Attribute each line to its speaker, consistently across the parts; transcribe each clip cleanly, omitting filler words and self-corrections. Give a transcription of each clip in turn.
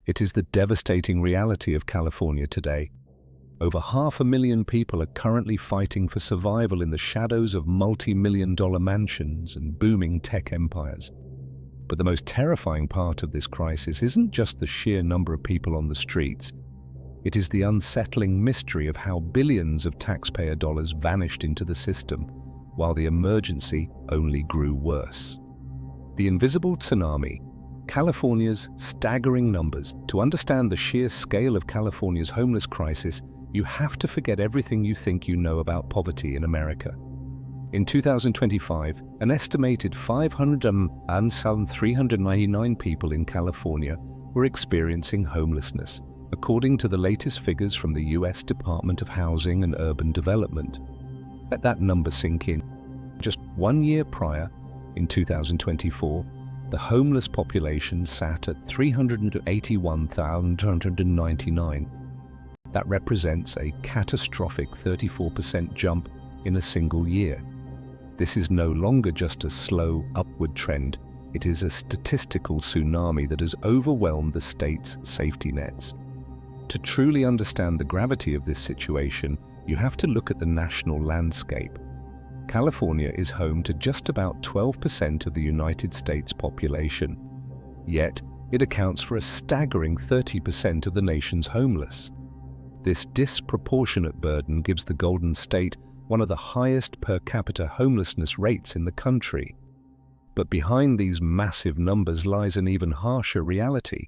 Speaker 1: It is the devastating reality of California today. Over 500,000 people are currently fighting for survival in the shadows of multi-million-dollar mansions and booming tech empires. But the most terrifying part of this crisis isn't just the sheer number of people on the streets. It is the unsettling mystery of how billions of taxpayer dollars vanished into the system, while the emergency only grew worse. The invisible tsunami, California's staggering numbers. To understand the sheer scale of California's homeless crisis, you have to forget everything you think you know about poverty in America. In 2025, an estimated 399 people in California were experiencing homelessness, according to the latest figures from the U.S. Department of Housing and Urban Development. Let that number sink in. Just 1 year prior, in 2024, the homeless population sat at 381,299. That represents a catastrophic 34% jump in a single year. This is no longer just a slow upward trend. It is a statistical tsunami that has overwhelmed the state's safety nets. To truly understand the gravity of this situation, you have to look at the national landscape. California is home to just about 12% of the United States population. Yet, it accounts for a staggering 30% of the nation's homeless. This disproportionate burden gives the Golden State one of the highest per capita homelessness rates in the country. But behind these massive numbers lies an even harsher reality.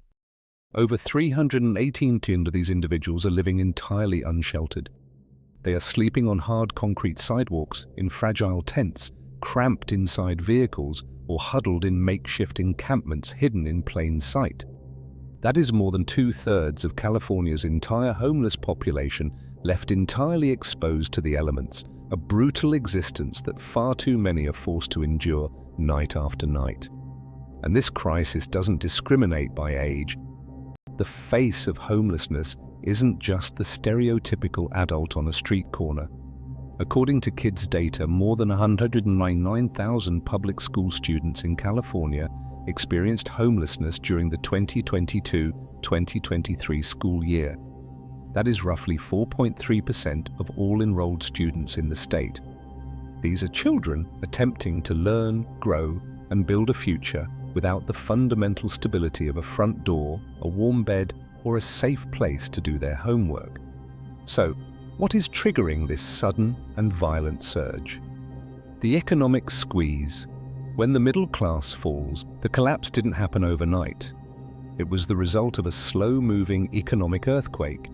Speaker 1: Over 318 of these individuals are living entirely unsheltered. They are sleeping on hard concrete sidewalks, in fragile tents, cramped inside vehicles, or huddled in makeshift encampments hidden in plain sight. That is more than 2/3 of California's entire homeless population left entirely exposed to the elements, a brutal existence that far too many are forced to endure night after night. And this crisis doesn't discriminate by age. The face of homelessness isn't just the stereotypical adult on a street corner. According to Kids data, more than 199,000 public school students in California experienced homelessness during the 2022-2023 school year. That is roughly 4.3% of all enrolled students in the state. These are children attempting to learn, grow, and build a future without the fundamental stability of a front door, a warm bed, or a safe place to do their homework. So, what is triggering this sudden and violent surge? The economic squeeze. When the middle class falls, the collapse didn't happen overnight. It was the result of a slow-moving economic earthquake.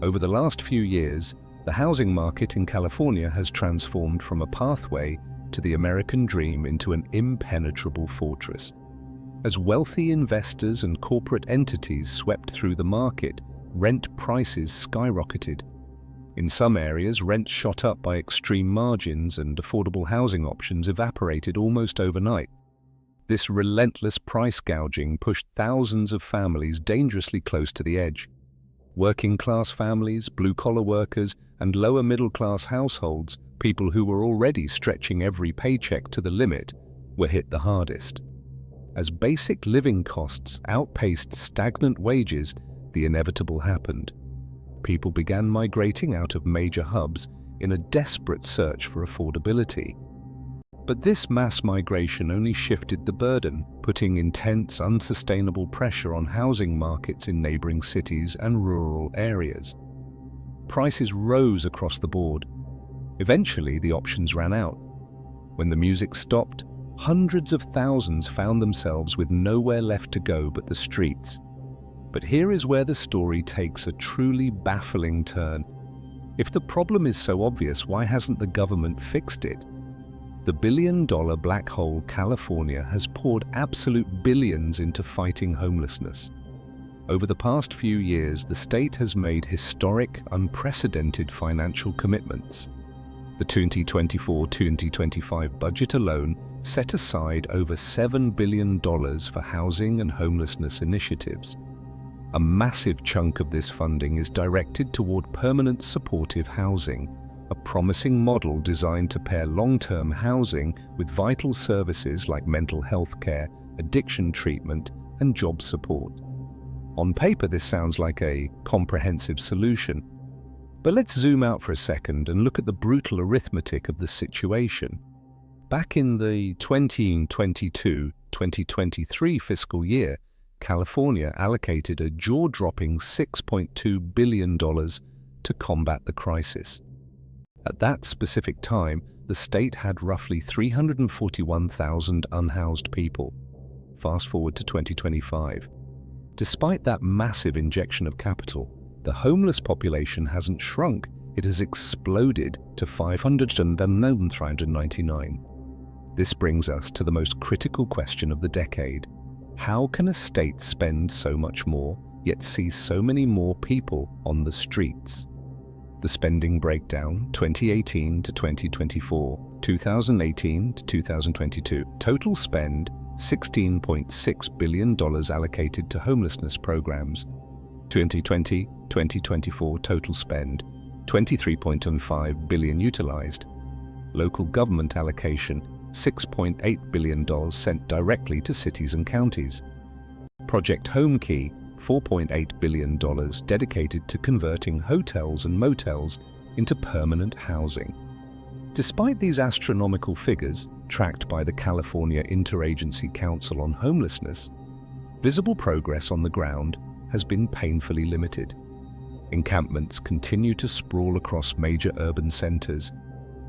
Speaker 1: Over the last few years, the housing market in California has transformed from a pathway to the American dream into an impenetrable fortress. As wealthy investors and corporate entities swept through the market, rent prices skyrocketed. In some areas, rents shot up by extreme margins and affordable housing options evaporated almost overnight. This relentless price gouging pushed thousands of families dangerously close to the edge. Working-class families, blue-collar workers, and lower-middle-class households, people who were already stretching every paycheck to the limit, were hit the hardest. As basic living costs outpaced stagnant wages, the inevitable happened. People began migrating out of major hubs in a desperate search for affordability. But this mass migration only shifted the burden, putting intense, unsustainable pressure on housing markets in neighboring cities and rural areas. Prices rose across the board. Eventually, the options ran out. When the music stopped, hundreds of thousands found themselves with nowhere left to go but the streets. But here is where the story takes a truly baffling turn. If the problem is so obvious, why hasn't the government fixed it? The billion-dollar black hole California has poured absolute billions into fighting homelessness. Over the past few years, the state has made historic, unprecedented financial commitments. The 2024-2025 budget alone set aside over $7 billion for housing and homelessness initiatives. A massive chunk of this funding is directed toward permanent supportive housing, a promising model designed to pair long-term housing with vital services like mental health care, addiction treatment, and job support. On paper, this sounds like a comprehensive solution. But let's zoom out for a second and look at the brutal arithmetic of the situation. Back in the 2022-2023 fiscal year, California allocated a jaw-dropping $6.2 billion to combat the crisis. At that specific time, the state had roughly 341,000 unhoused people. Fast forward to 2025. Despite that massive injection of capital, the homeless population hasn't shrunk, it has exploded to 503,399. This brings us to the most critical question of the decade. How can a state spend so much more, yet see so many more people on the streets? The spending breakdown, 2018 to 2024, 2018 to 2022. Total spend, $16.6 billion allocated to homelessness programs. 2020-2024 total spend, $23.5 billion utilized. Local government allocation, $6.8 billion sent directly to cities and counties. Project Home Key, $4.8 billion dedicated to converting hotels and motels into permanent housing. Despite these astronomical figures, tracked by the California Interagency Council on Homelessness, visible progress on the ground has been painfully limited. Encampments continue to sprawl across major urban centers.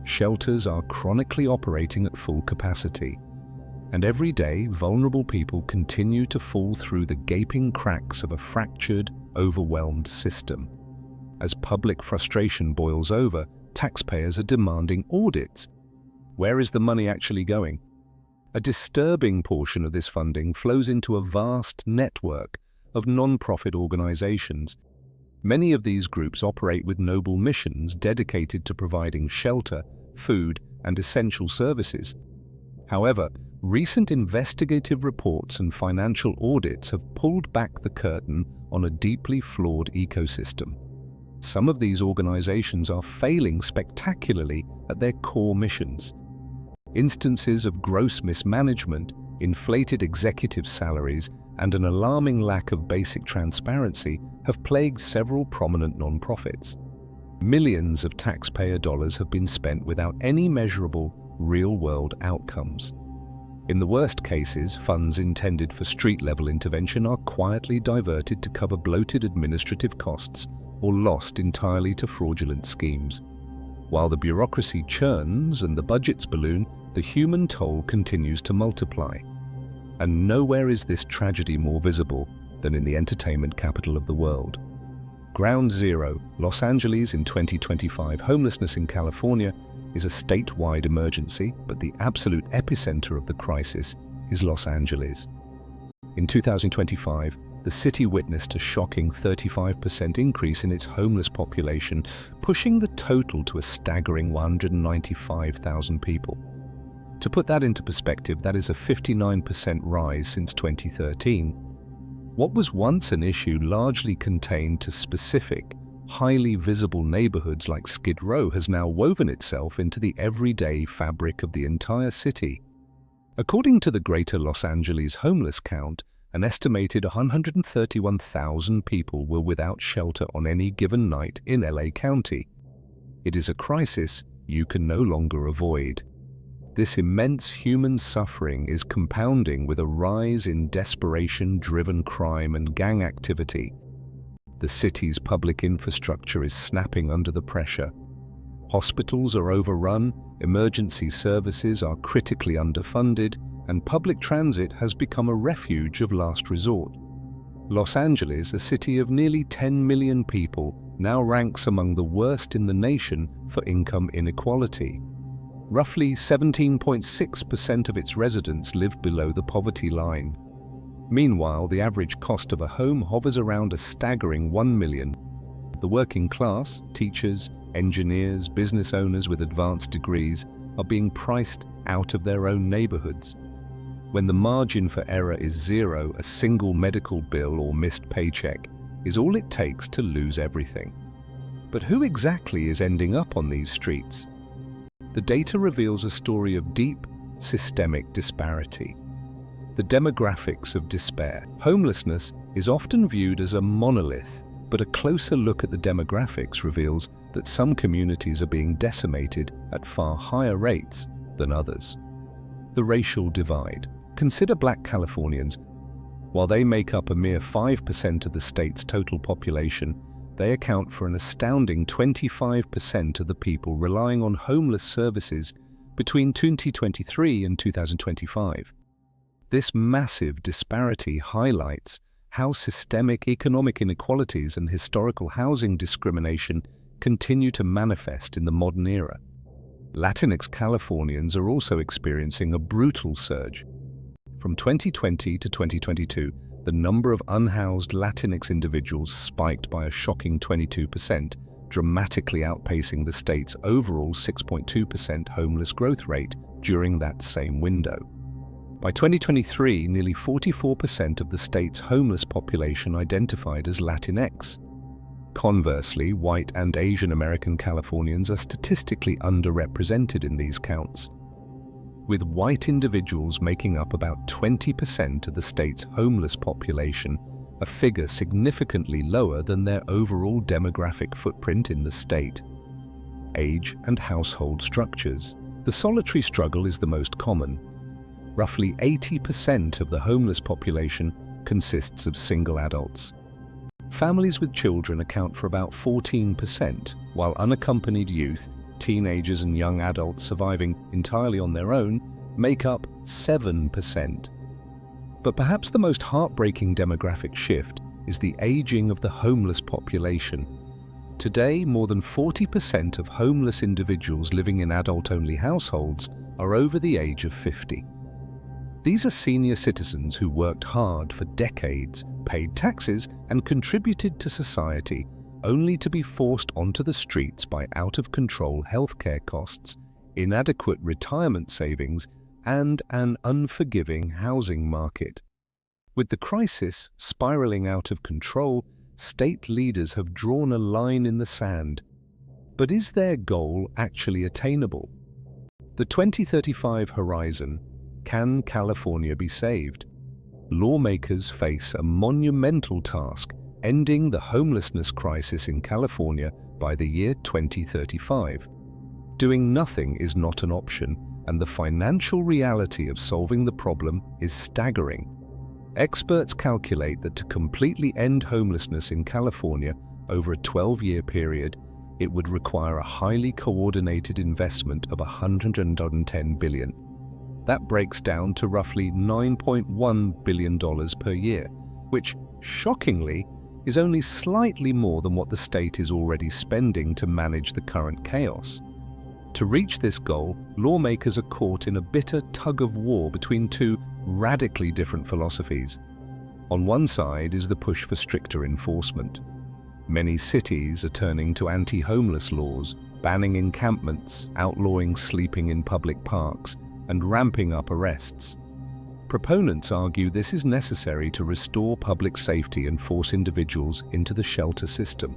Speaker 1: Shelters are chronically operating at full capacity. And every day, vulnerable people continue to fall through the gaping cracks of a fractured, overwhelmed system. As public frustration boils over, taxpayers are demanding audits. Where is the money actually going? A disturbing portion of this funding flows into a vast network of non-profit organizations. Many of these groups operate with noble missions dedicated to providing shelter, food, and essential services. However, recent investigative reports and financial audits have pulled back the curtain on a deeply flawed ecosystem. Some of these organizations are failing spectacularly at their core missions. Instances of gross mismanagement, inflated executive salaries, and an alarming lack of basic transparency have plagued several prominent nonprofits. Millions of taxpayer dollars have been spent without any measurable, real-world outcomes. In the worst cases, funds intended for street-level intervention are quietly diverted to cover bloated administrative costs or lost entirely to fraudulent schemes. While the bureaucracy churns and the budgets balloon, the human toll continues to multiply. And nowhere is this tragedy more visible than in the entertainment capital of the world. Ground Zero, Los Angeles in 2025. Homelessness in California is a statewide emergency, but the absolute epicenter of the crisis is Los Angeles. In 2025, the city witnessed a shocking 35% increase in its homeless population, pushing the total to a staggering 195,000 people. To put that into perspective, that is a 59% rise since 2013. What was once an issue largely contained to specific, highly visible neighborhoods like Skid Row has now woven itself into the everyday fabric of the entire city. According to the Greater Los Angeles homeless count, an estimated 131,000 people were without shelter on any given night in LA County. It is a crisis you can no longer avoid. This immense human suffering is compounding with a rise in desperation-driven crime and gang activity. The city's public infrastructure is snapping under the pressure. Hospitals are overrun, emergency services are critically underfunded, and public transit has become a refuge of last resort. Los Angeles, a city of nearly 10 million people, now ranks among the worst in the nation for income inequality. Roughly 17.6% of its residents live below the poverty line. Meanwhile, the average cost of a home hovers around a staggering $1 million. The working class, teachers, engineers, business owners with advanced degrees, are being priced out of their own neighborhoods. When the margin for error is zero, a single medical bill or missed paycheck is all it takes to lose everything. But who exactly is ending up on these streets? The data reveals a story of deep, systemic disparity. The demographics of despair. Homelessness is often viewed as a monolith, but a closer look at the demographics reveals that some communities are being decimated at far higher rates than others. The racial divide. Consider Black Californians. While they make up a mere 5% of the state's total population, they account for an astounding 25% of the people relying on homeless services between 2023 and 2025. This massive disparity highlights how systemic economic inequalities and historical housing discrimination continue to manifest in the modern era. Latinx Californians are also experiencing a brutal surge. From 2020 to 2022, the number of unhoused Latinx individuals spiked by a shocking 22%, dramatically outpacing the state's overall 6.2% homeless growth rate during that same window. By 2023, nearly 44% of the state's homeless population identified as Latinx. Conversely, white and Asian American Californians are statistically underrepresented in these counts, with white individuals making up about 20% of the state's homeless population, a figure significantly lower than their overall demographic footprint in the state. Age and household structures. The solitary struggle is the most common. Roughly 80% of the homeless population consists of single adults. Families with children account for about 14%, while unaccompanied youth, teenagers and young adults surviving entirely on their own make up 7%. But perhaps the most heartbreaking demographic shift is the aging of the homeless population. Today, more than 40% of homeless individuals living in adult-only households are over the age of 50. These are senior citizens who worked hard for decades, paid taxes, and contributed to society, only to be forced onto the streets by out-of-control healthcare costs, inadequate retirement savings, and an unforgiving housing market. With the crisis spiraling out of control, state leaders have drawn a line in the sand. But is their goal actually attainable? The 2035 horizon. Can California be saved? Lawmakers face a monumental task, ending the homelessness crisis in California by the year 2035. Doing nothing is not an option, and the financial reality of solving the problem is staggering. Experts calculate that to completely end homelessness in California over a 12-year period, it would require a highly coordinated investment of $110 billion. That breaks down to roughly $9.1 billion per year, which, shockingly, is only slightly more than what the state is already spending to manage the current chaos. To reach this goal, lawmakers are caught in a bitter tug-of-war between two radically different philosophies. On one side is the push for stricter enforcement. Many cities are turning to anti-homeless laws, banning encampments, outlawing sleeping in public parks, and ramping up arrests. Proponents argue this is necessary to restore public safety and force individuals into the shelter system.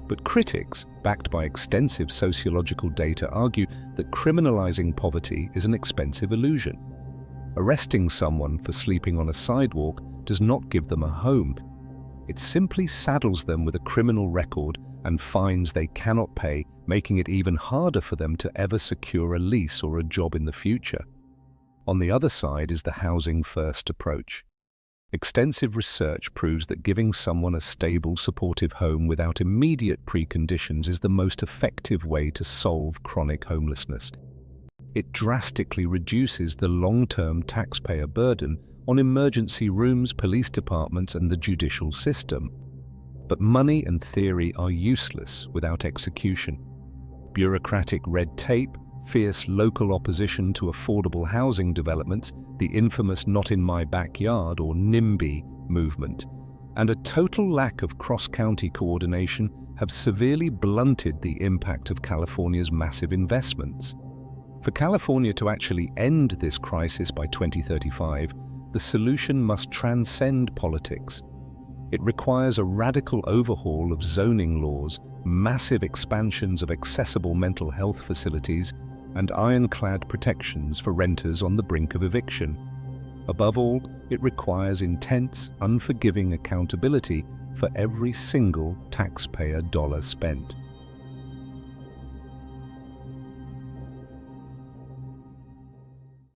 Speaker 1: But critics, backed by extensive sociological data, argue that criminalizing poverty is an expensive illusion. Arresting someone for sleeping on a sidewalk does not give them a home. It simply saddles them with a criminal record and fines they cannot pay, making it even harder for them to ever secure a lease or a job in the future. On the other side is the housing-first approach. Extensive research proves that giving someone a stable, supportive home without immediate preconditions is the most effective way to solve chronic homelessness. It drastically reduces the long-term taxpayer burden on emergency rooms, police departments, and the judicial system. But money and theory are useless without execution. Bureaucratic red tape, fierce local opposition to affordable housing developments, the infamous Not in My Backyard or NIMBY movement, and a total lack of cross-county coordination have severely blunted the impact of California's massive investments. For California to actually end this crisis by 2035, the solution must transcend politics. It requires a radical overhaul of zoning laws, massive expansions of accessible mental health facilities, and ironclad protections for renters on the brink of eviction. Above all, it requires intense, unforgiving accountability for every single taxpayer dollar spent.